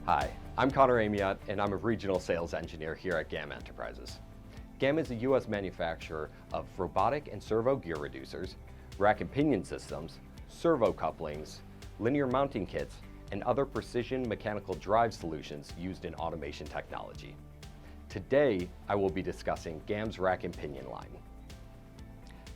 Hi, I'm Connor Amiot, and I'm a regional sales engineer here at GAM Enterprises. GAM is a U.S. manufacturer of robotic and servo gear reducers, rack and pinion systems, servo couplings, linear mounting kits, and other precision mechanical drive solutions used in automation technology. Today, I will be discussing GAM's rack and pinion line.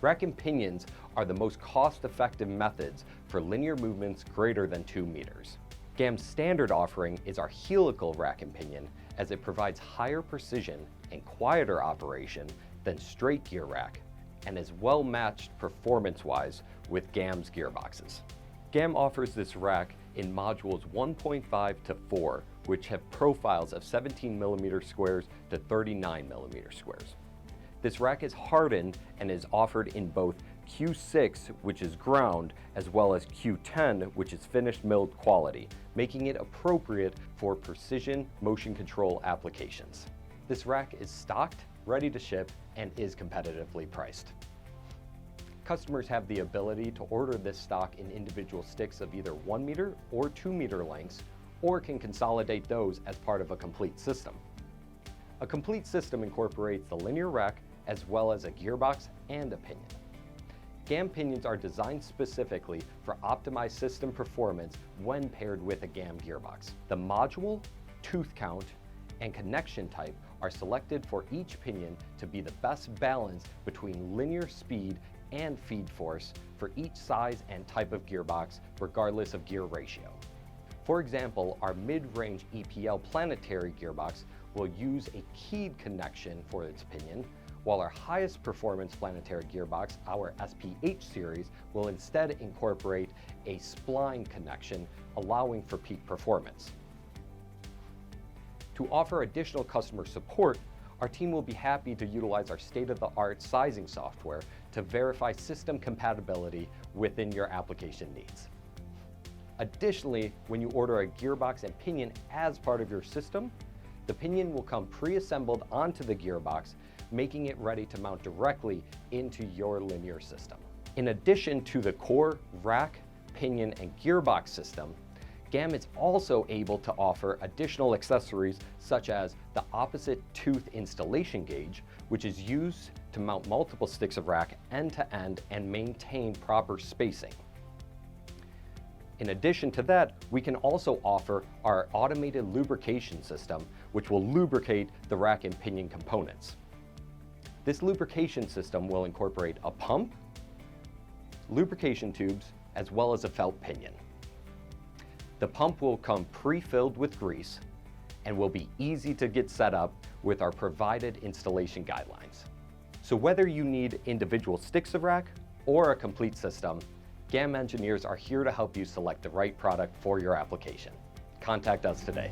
Rack and pinions are the most cost-effective methods for linear movements greater than 2 meters. GAM's standard offering is our Helical Rack and Pinion, as it provides higher precision and quieter operation than straight gear rack, and is well matched performance-wise with GAM's gearboxes. GAM offers this rack in modules 1.5 to 4, which have profiles of 17mm squares to 39mm squares. This rack is hardened and is offered in both Q6, which is ground, as well as Q10, which is finished milled quality, making it appropriate for precision motion control applications. This rack is stocked, ready to ship, and is competitively priced. Customers have the ability to order this stock in individual sticks of either 1 meter or 2 meter lengths, or can consolidate those as part of a complete system. A complete system incorporates the linear rack as well as a gearbox and a pinion. GAM pinions are designed specifically for optimized system performance when paired with a GAM gearbox. The module, tooth count, and connection type are selected for each pinion to be the best balance between linear speed and feed force for each size and type of gearbox, regardless of gear ratio. For example, our mid-range EPL planetary gearbox will use a keyed connection for its pinion, while our highest performance planetary gearbox, our SPH series, will instead incorporate a spline connection, allowing for peak performance. To offer additional customer support, our team will be happy to utilize our state-of-the-art sizing software to verify system compatibility within your application needs. Additionally, when you order a gearbox and pinion as part of your system, the pinion will come pre-assembled onto the gearbox, making it ready to mount directly into your linear system. In addition to the core rack, pinion, and gearbox system, GAM is also able to offer additional accessories such as the opposite tooth installation gauge, which is used to mount multiple sticks of rack end to end and maintain proper spacing. In addition to that, we can also offer our automated lubrication system, which will lubricate the rack and pinion components. This lubrication system will incorporate a pump, lubrication tubes, as well as a felt pinion. The pump will come pre-filled with grease and will be easy to get set up with our provided installation guidelines. So whether you need individual sticks of rack or a complete system, GAM engineers are here to help you select the right product for your application. Contact us today.